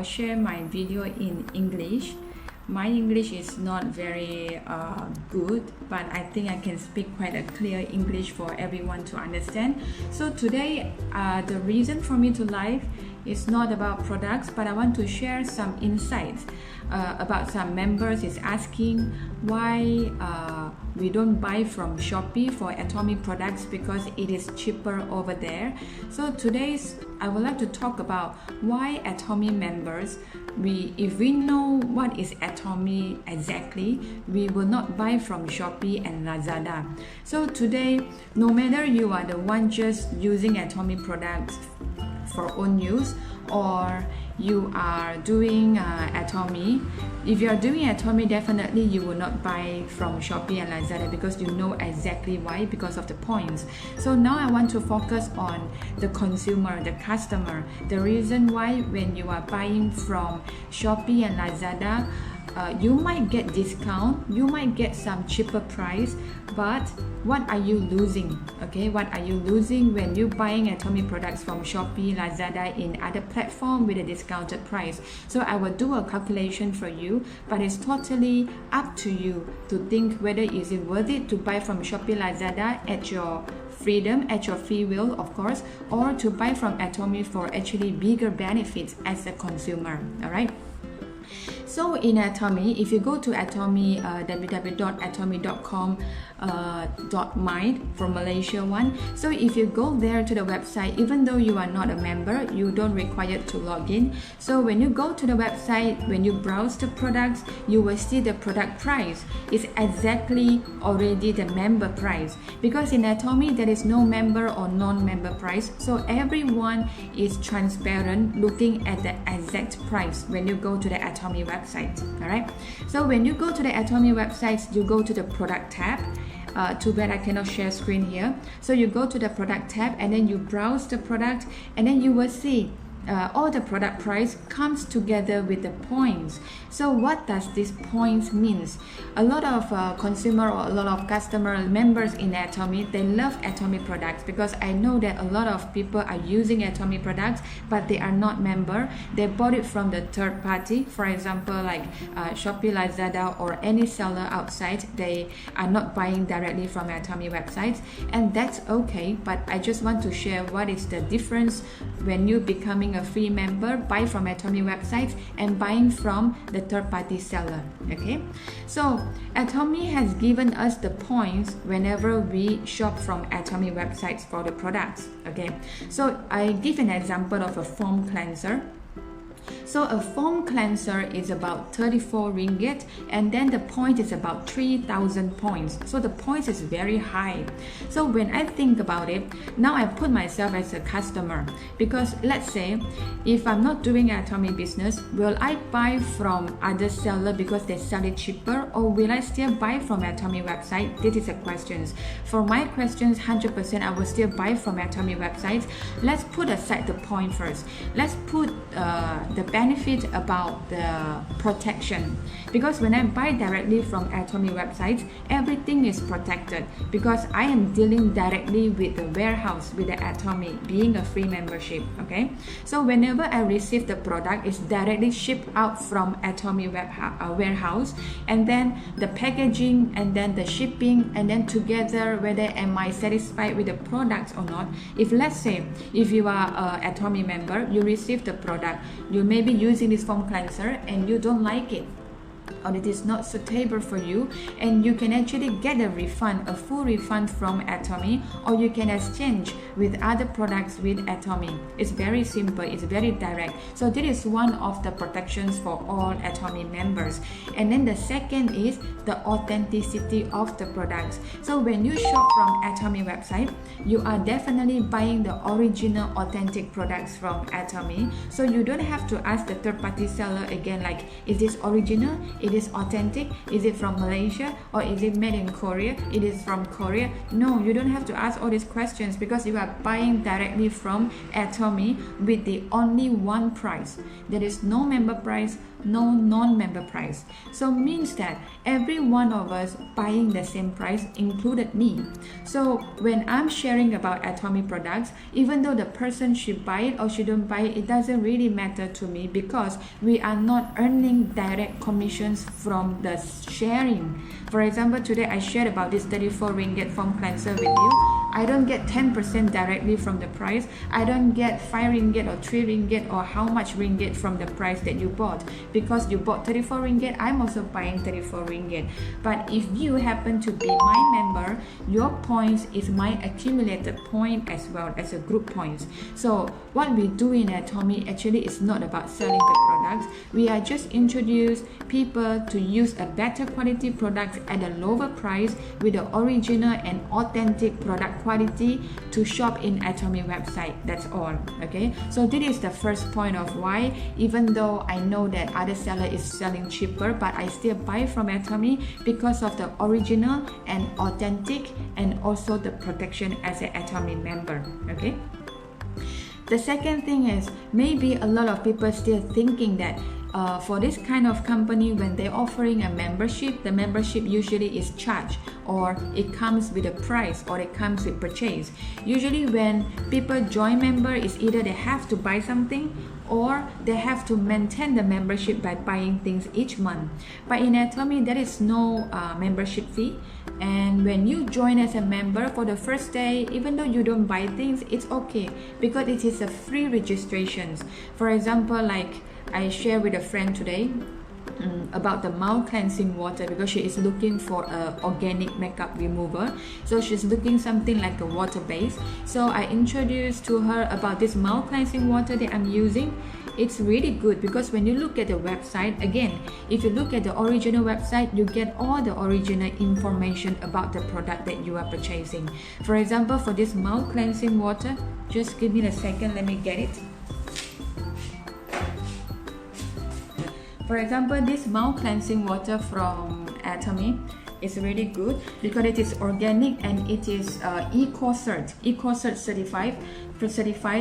Share my video in English. My English is not very good, but I think I can speak quite a clear English for everyone to understand. So today, the reason for me to live is not about products, but I want to share some insights about some members is asking why we don't buy from Shopee for Atomy products because it is cheaper over there. So I would like to talk about why Atomy members, if we know what is Atomy exactly, we will not buy from Shopee and Lazada. So today, no matter you are the one just using Atomy products for own use, or you are doing Atomy. If you are doing Atomy, definitely you will not buy from Shopee and Lazada because you know exactly why, because of the points. So now I want to focus on the consumer, the customer. The reason why when you are buying from Shopee and Lazada, you might get discount, you might get some cheaper price, but what are you losing? Okay, what are you losing when you buying Atomy products from Shopee, Lazada in other platform with a discounted price? So I will do a calculation for you, but it's totally up to you to think whether is it worth it to buy from Shopee, Lazada at your freedom, at your free will, of course, or to buy from Atomy for actually bigger benefits as a consumer. All right. So in Atomy, if you go to Atomy, www.atomy.com.my for Malaysia one. So if you go there to the website, even though you are not a member, you don't require to log in. So when you go to the website, when you browse the products, you will see the product price. It's exactly already the member price. Because in Atomy, there is no member or non-member price. So everyone is transparent looking at the exact price when you go to the Atomy website. All right. So when you go to the Atomy website, you go to the product tab. Too bad I cannot share screen here. So you go to the product tab and then you browse the product, and then you will see all the product price comes together with the points. So what does this points means? A lot of consumer or a lot of customer members in Atomy, they love Atomy products because I know that a lot of people are using Atomy products, but they are not member. They bought it from the third party, for example, like Shopee, Lazada, or any seller outside. They are not buying directly from Atomy websites, and that's okay. But I just want to share what is the difference when you becoming a free member, buy from Atomy websites and buying from the third-party seller. Okay, so Atomy has given us the points whenever we shop from Atomy websites for the products. Okay, so I give an example of a foam cleanser. So a foam cleanser is about 34 ringgit, and then the point is about 3,000 points. So the points is very high. So when I think about it, now I put myself as a customer, because let's say if I'm not doing Atomy business, will I buy from other seller because they sell it cheaper, or will I still buy from Atomy website? This is a question. For my questions, 100% I will still buy from Atomy websites. Let's put aside the point first. Let's put the benefit about the protection, because when I buy directly from Atomy websites, everything is protected because I am dealing directly with the warehouse, with the Atomy, being a free membership. Okay, so whenever I receive the product, it's directly shipped out from Atomy warehouse, and then the packaging, and then the shipping, and then together whether am I satisfied with the products or not. If let's say if you are a Atomy member, you receive the product, you may be using this foam cleanser and you don't like it, or it is not suitable for you, and you can actually get a refund, a full refund from Atomy, or you can exchange with other products with Atomy. It's very simple, it's very direct. So this is one of the protections for all Atomy members. And then the second is the authenticity of the products. So when you shop from Atomy website, you are definitely buying the original authentic products from Atomy. So you don't have to ask the third-party seller again, like, is this original? It is authentic? Is it from Malaysia? Or is it made in Korea? It is from Korea? No, you don't have to ask all these questions because you are buying directly from Atomy with the only one price. There is no member price, no non-member price. So means that every one of us buying the same price, included me. So when I'm sharing about Atomy products, even though the person should buy it or shouldn't buy it, it doesn't really matter to me, because we are not earning direct commissions from the sharing. For example, today I shared about this 34 ringgit foam cleanser with you. I don't get 10% directly from the price. I don't get 5 ringgit or 3 ringgit or how much ringgit from the price that you bought. Because you bought 34 ringgit, I'm also buying 34 ringgit. But if you happen to be my member, your points is my accumulated point as well as a group points. So what we do in Atomy actually is not about selling the products. We are just introduce people to use a better quality products at a lower price with the original and authentic product quality to shop in Atomy website. That's all. Okay, so this is the first point of why, even though I know that other seller is selling cheaper, but I still buy from Atomy because of the original and authentic, and also the protection as an Atomy member. Okay. The second thing is, maybe a lot of people still thinking that for this kind of company, when they're offering a membership, the membership usually is charged, or it comes with a price, or it comes with purchase. Usually when people join member, is either they have to buy something or they have to maintain the membership by buying things each month. But in Atomy, there is no membership fee. And when you join as a member for the first day, even though you don't buy things, it's okay, because it is a free registrations. For example, like I share with a friend today about the mouth cleansing water, because she is looking for a organic makeup remover. So she's looking something like a water base. So I introduced to her about this mouth cleansing water that I'm using. It's really good, because when you look at the website, again, if you look at the original website, you get all the original information about the product that you are purchasing. For example, for this mouth cleansing water, just give me a second, let me get it. For example, this mouth cleansing water from Atomy is really good because it is organic and it is EcoCert certified.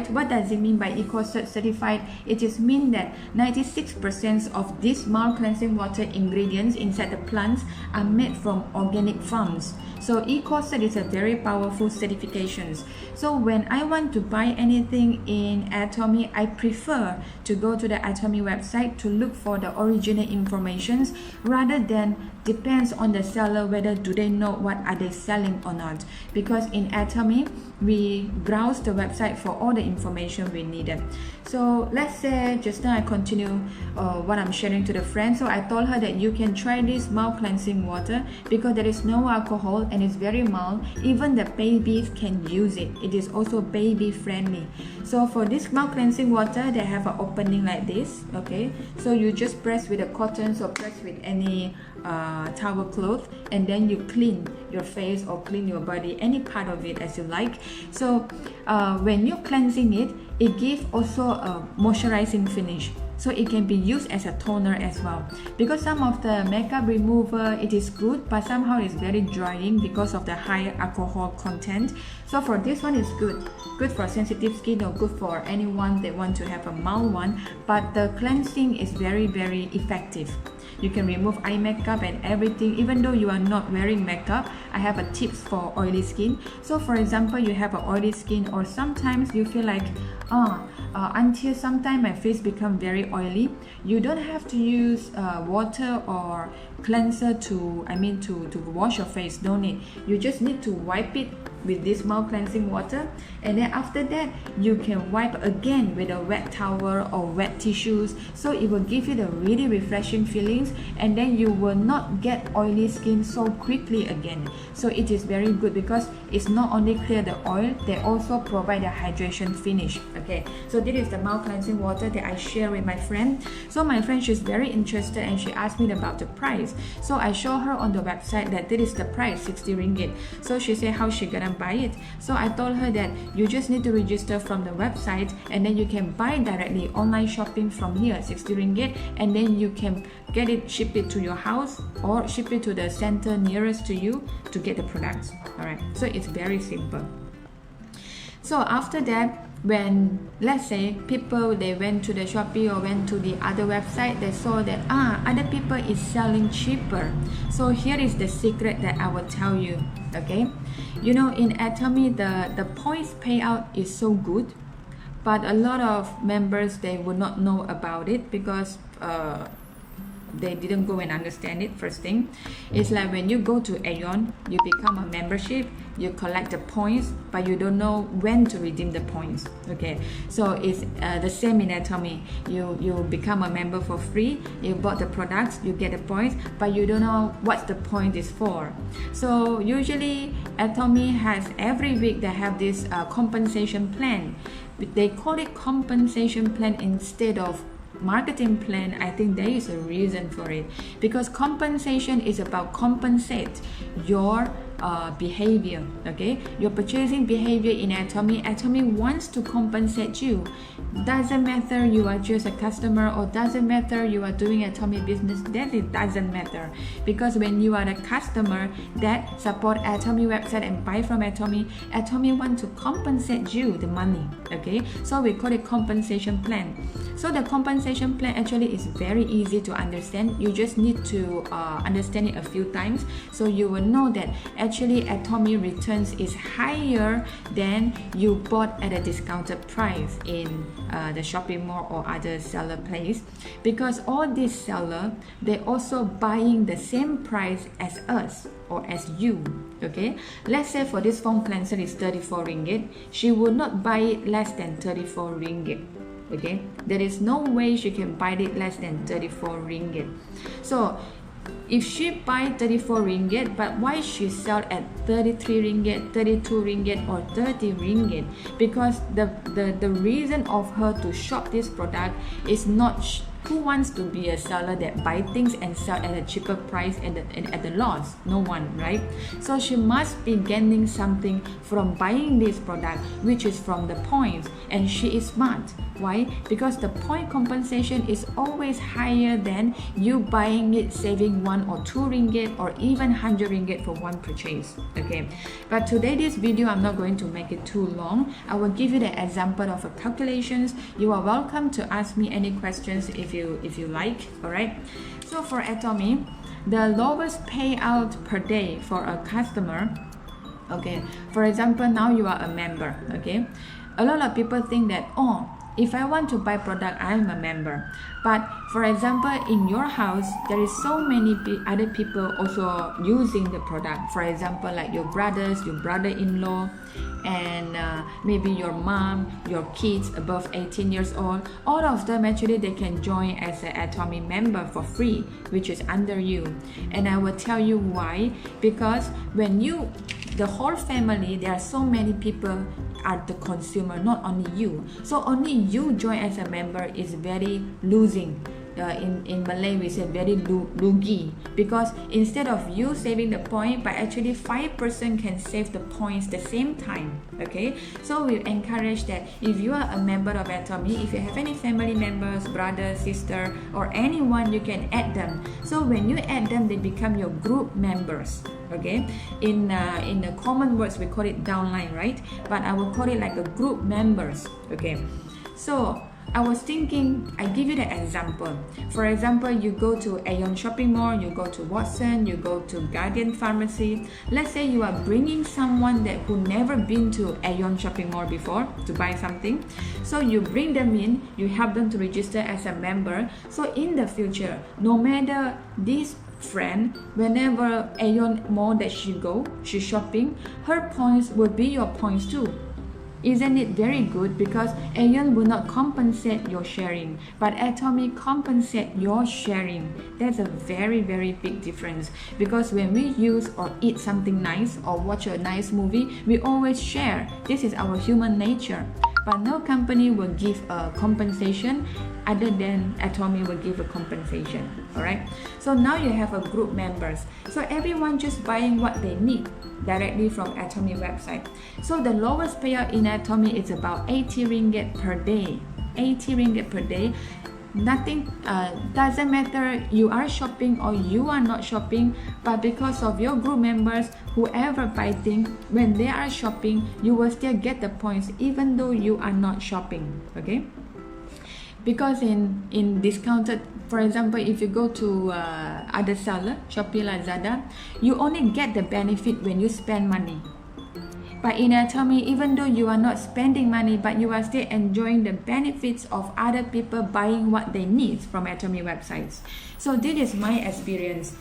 What does it mean by EcoCert certified? It just means that 96% of this mouth cleansing water ingredients inside the plants are made from organic farms. So EcoCert is a very powerful certification. So when I want to buy anything in Atomy, I prefer to go to the Atomy website to look for the original informations, rather than depends on the seller whether do they know what are they selling or not. Because in Atomy, we browse the website for all the information we needed. So let's say just now I continue what I'm sharing to the friend. So I told her that you can try this mouth cleansing water because there is no alcohol and it's very mild. Even the babies can use it. It is also baby friendly. So for this mouth cleansing water, they have an opening like this. Okay, so you just press with a cotton or press with any towel cloth, and then you clean your face or clean your body, any part of it as you like. So when you're cleansing it, it gives also a moisturizing finish. So it can be used as a toner as well. Because some of the makeup remover, it is good, but somehow it's very drying because of the high alcohol content. So for this one, it's good for sensitive skin or good for anyone that want to have a mild one. But the cleansing is very, very effective. You can remove eye makeup and everything, even though you are not wearing makeup. I have a tips for oily skin. So for example, you have an oily skin, or sometimes you feel like until sometimes my face become very oily. You don't have to use water or cleanser to wash your face. No need. You just need to wipe it with this mouth cleansing water, and then after that you can wipe again with a wet towel or wet tissues. So it will give you the really refreshing feelings, and then you will not get oily skin so quickly again. So it is very good because it's not only clear the oil, they also provide a hydration finish. Okay, so this is the mouth cleansing water that I share with my friend. So my friend, she's very interested and she asked me about the price. So I show her on the website that this is the price, 60 ringgit. So she said how she gonna buy it. So I told her that you just need to register from the website, and then you can buy directly online shopping from here, 60 ringgit, and then you can get it, ship it to your house or ship it to the center nearest to you to get the products. Alright, so it's very simple. So after that, when, let's say, people they went to the Shopee or went to the other website, they saw that other people is selling cheaper. So here is the secret that I will tell you. Okay, you know, in Atomy the points payout is so good, but a lot of members they would not know about it because they didn't go and understand it. First thing, it's like when you go to Aeon, you become a membership, you collect the points, but you don't know when to redeem the points. Okay, so it's the same in Atomy. You become a member for free, you bought the products, you get the points, but you don't know what the point is for. So usually Atomy has, every week they have this compensation plan. They call it compensation plan instead of marketing plan. I think there is a reason for it, because compensation is about compensate your behavior. Okay, your purchasing behavior in Atomy. Atomy wants to compensate you. Doesn't matter you are just a customer or doesn't matter you are doing Atomy business, that it doesn't matter, because when you are a customer that support Atomy website and buy from Atomy, Atomy want to compensate you the money. Okay, so we call it compensation plan. So the compensation plan actually is very easy to understand. You just need to understand it a few times, so you will know that actually Atomy returns is higher than you bought at a discounted price in the shopping mall or other seller place, because all these seller they also buying the same price as us or as you. Okay, let's say for this foam cleanser is 34 ringgit, she would not buy it less than 34 ringgit. Okay, there is no way she can buy it less than 34 ringgit. So if she buy 34 ringgit, but why she sell at 33 ringgit, 32 ringgit or 30 ringgit? Because the reason of her to shop this product is not who wants to be a seller that buy things and sell at a cheaper price at the loss? No one, right? So she must be gaining something from buying this product, which is from the points, and she is smart. Why? Because the point compensation is always higher than you buying it, saving 1 or 2 ringgit or even 100 ringgit for one purchase. Okay, but today this video I'm not going to make it too long. I will give you the example of a calculations. You are welcome to ask me any questions if you like. All right, so for Atomy, the lowest payout per day for a customer, okay, for example, now you are a member. Okay, a lot of people think that, oh, if I want to buy product, I am a member. But for example, in your house, there is so many other people also using the product. For example, like your brothers, your brother-in-law, and maybe your mom, your kids above 18 years old. All of them actually they can join as an Atomy member for free, which is under you. And I will tell you why. Because when you, the whole family, there are so many people are the consumer, not only you. So only you join as a member is very losing. In Malay we say very rugi, because instead of you saving the point, but actually 5% can save the points the same time. Okay, so we encourage that if you are a member of Atomy, if you have any family members, brother, sister, or anyone, you can add them. So when you add them, they become your group members. Okay, in the common words we call it downline, right? But I will call it like a group members. Okay, so I was thinking, I give you the example. For example, you go to Aeon shopping mall, you go to Watson, you go to Guardian Pharmacy. Let's say you are bringing someone that who never been to Aeon shopping mall before to buy something. So you bring them in, you help them to register as a member. So in the future, no matter this friend, whenever Aeon mall that she's shopping, her points will be your points too. Isn't it very good? Because Aeon will not compensate your sharing, but Atomy compensate your sharing. That's a very big difference, because when we use or eat something nice or watch a nice movie, we always share. This is our human nature. But no company will give a compensation other than Atomy will give a compensation. Alright, so now you have a group members, so everyone just buying what they need directly from Atomy website. So the lowest payout in Atomy is about 80 ringgit per day. 80 ringgit per day. nothing doesn't matter you are shopping or you are not shopping, but because of your group members, whoever buy things, when they are shopping, you will still get the points even though you are not shopping. Okay, because in discounted, for example, if you go to other seller, Shopee, Lazada, you only get the benefit when you spend money. But in Atomy, even though you are not spending money, but you are still enjoying the benefits of other people buying what they need from Atomy websites. So this is my experience.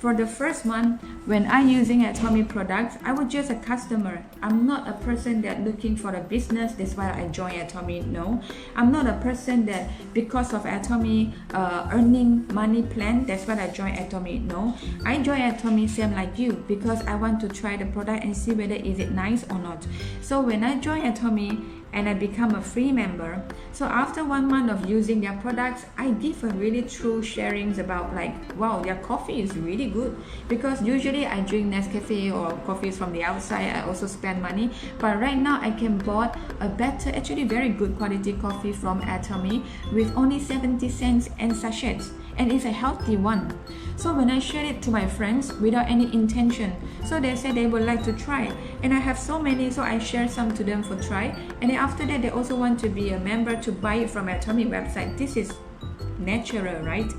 For the first month, when I'm using Atomy products, I was just a customer. I'm not a person that looking for a business. That's why I joined Atomy. No, I'm not a person that because of Atomy earning money plan. That's why I joined Atomy. No, I joined Atomy same like you because I want to try the product and see whether is it nice or not. So when I joined Atomy and I become a free member, so after 1 month of using their products, I give a really true sharings about like, wow, their coffee is really good, because usually I drink Nescafe or coffees from the outside. I also spend money, but right now I can bought a better, actually very good quality coffee from Atomy with only 70 cents and sachets, and it's a healthy one. So when I share it to my friends without any intention, so they said they would like to try, and I have so many, so I share some to them for try, and then after that they also want to be a member to buy it from Atomy website. This is natural, right?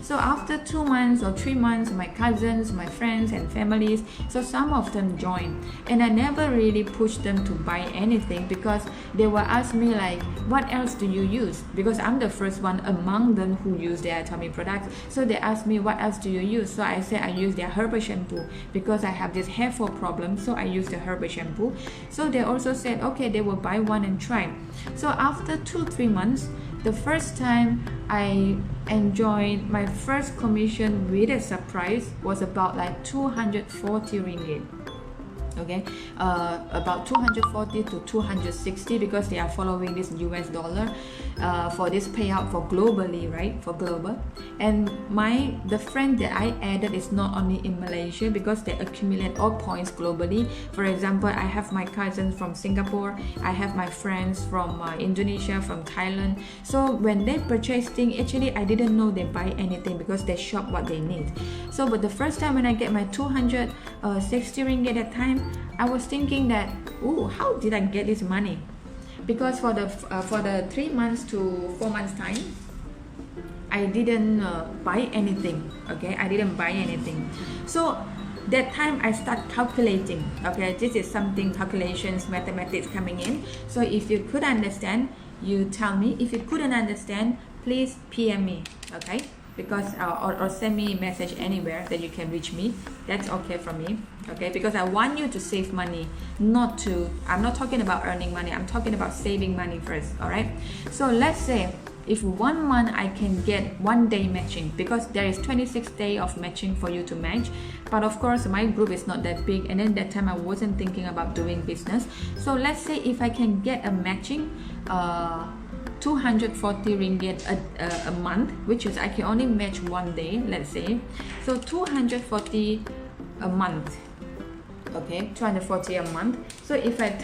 So after 2 months or 3 months, my cousins, my friends and families, so some of them joined, and I never really pushed them to buy anything because they will ask me like, what else do you use? Because I'm the first one among them who use their Atomy products. So they ask me, what else do you use? So I say I use their herbal shampoo because I have this hair fall problem, so I use the herbal shampoo. So they also said, okay, they will buy one and try. So after 2-3 months, the first time I enjoyed my first commission with a surprise was about like 240 ringgit. Okay, about 240 to 260 because they are following this US dollar for this payout for globally, right? For global. And the friend that I added is not only in Malaysia because they accumulate all points globally. For example, I have my cousins from Singapore, I have my friends from Indonesia, from Thailand. So when they purchase things, actually I didn't know they buy anything because they shop what they need. So but the first time when I get my 260 ringgit at time, I was thinking that, oh, how did I get this money? Because for the 3 months to 4 months time, I didn't buy anything. Okay, I didn't buy anything. So that time I start calculating. Okay, this is something calculations, mathematics coming in. So if you could understand, you tell me. If you couldn't understand, please PM me. Okay, because or send me a message anywhere that you can reach me. That's okay for me. Okay, because I want you to save money, I'm not talking about earning money, I'm talking about saving money first. All right, so let's say if 1 month I can get 1 day matching, because there is 26 days of matching for you to match. But of course my group is not that big, and then that time I wasn't thinking about doing business. So let's say if I can get a matching 240 ringgit a month, which is I can only match 1 day, let's say. So 240 a month. Okay, 240 a month. So if I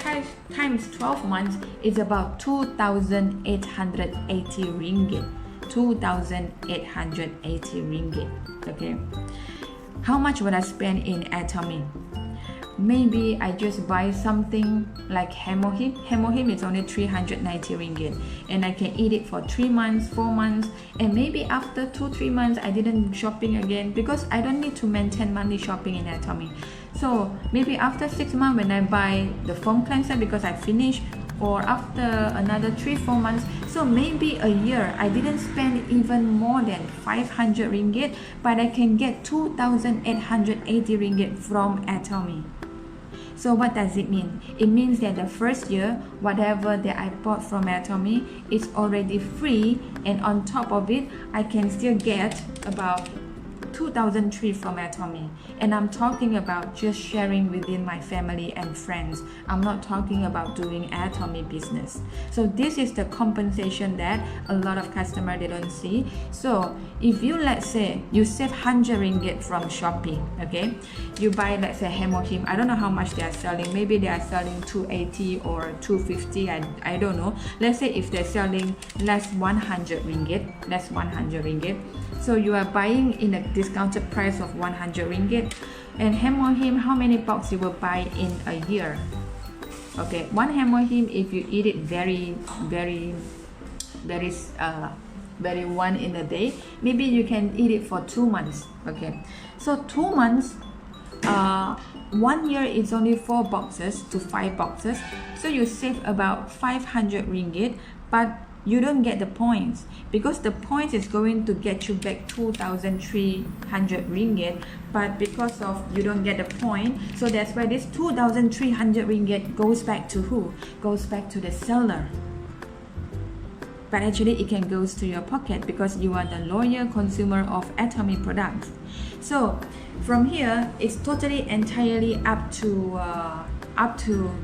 times 12 months, it's about 2,880 ringgit. 2,880 ringgit. Okay, how much would I spend in Atomy? Maybe I just buy something like Hemohim. Hemohim is only 390 ringgit, and I can eat it for 3 months, 4 months, and maybe after 2-3 months I didn't shopping again because I don't need to maintain monthly shopping in Atomy. So maybe after 6 months when I buy the foam cleanser because I finished, or after another 3-4 months, so maybe a year I didn't spend even more than 500 ringgit, but I can get 2,880 ringgit from Atomy. So what does it mean? It means that the first year, whatever that I bought from Atomy is already free, and on top of it, I can still get about 2003 from Atomy, and I'm talking about just sharing within my family and friends. I'm not talking about doing Atomy business. So this is the compensation that a lot of customers they don't see. So if you, let's say you save 100 ringgit from Shopee, okay, you buy, let's say, Hemohim. I don't know how much they are selling. Maybe they are selling 280 or 250. I don't know. Let's say if they're selling less 100 ringgit, less 100 ringgit. So you are buying in a discounted price of 100 ringgit. And Hemohim, how many boxes you will buy in a year? Okay, one Hemohim, if you eat it very one in a day, maybe you can eat it for 2 months. Okay, so 2 months, 1 year is only 4 boxes to 5 boxes. So you save about 500 ringgit, but you don't get the points, because the points is going to get you back 2,300 ringgit, but because of you don't get the point, so that's why this 2,300 ringgit goes back to who? Goes back to the seller. But actually it can go to your pocket because you are the loyal consumer of Atomy products. So from here, it's totally entirely up to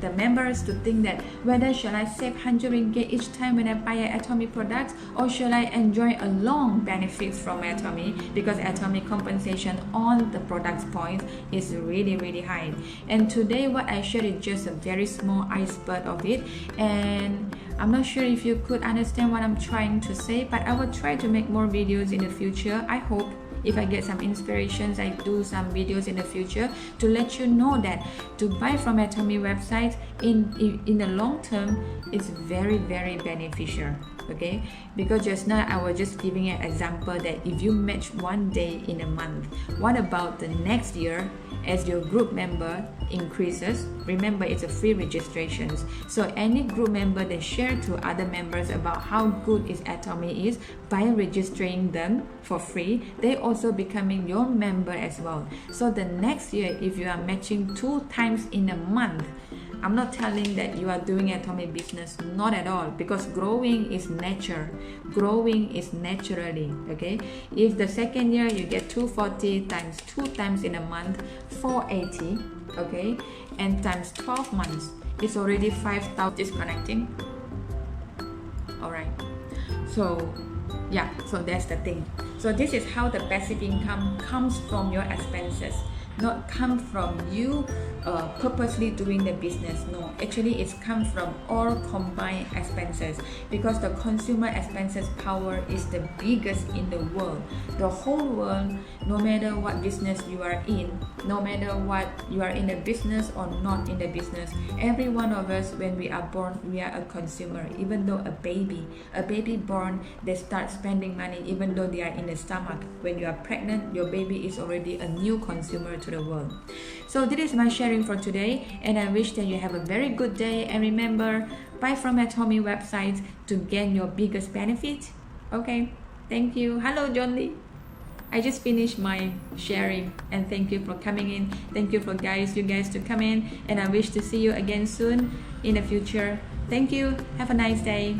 the members to think that whether shall I save 100 ringgit each time when I buy an Atomy product, or shall I enjoy a long benefits from Atomy, because Atomy compensation on the product's points is really high. And today what I shared is just a very small iceberg of it, and I'm not sure if you could understand what I'm trying to say, but I will try to make more videos in the future. I hope if I get some inspirations, I do some videos in the future to let you know that to buy from Atomy website in the long term is very beneficial. Okay, because just now I was just giving an example that if you match one day in a month, what about the next year as your group member increases? Remember, it's a free registrations, so any group member that share to other members about how good is Atomy is by registering them for free, they also becoming your member as well. So the next year, if you are matching 2 times in a month, I'm not telling that you are doing Atomy business, not at all, because growing is nature. Growing is naturally, okay? If the second year you get 240 times 2 times in a month, 480, okay? And times 12 months, it's already 5,000 disconnecting. Alright, so yeah, so that's the thing. So this is how the passive income comes from your expenses, not come from you purposely doing the business. No, actually it's come from all combined expenses, because the consumer expenses power is the biggest in the world. The whole world, no matter what business you are in, no matter what you are in the business or not in the business, every one of us, when we are born, we are a consumer. Even though a baby born, they start spending money even though they are in the stomach. When you are pregnant, your baby is already a new consumer to the world. So this is my sharing for today, and I wish that you have a very good day. And remember, buy from Atomy website to gain your biggest benefit. Okay, thank you. Hello, John Lee. I just finished my sharing, and thank you for coming in. Thank you for you guys to come in, and I wish to see you again soon in the future. Thank you. Have a nice day.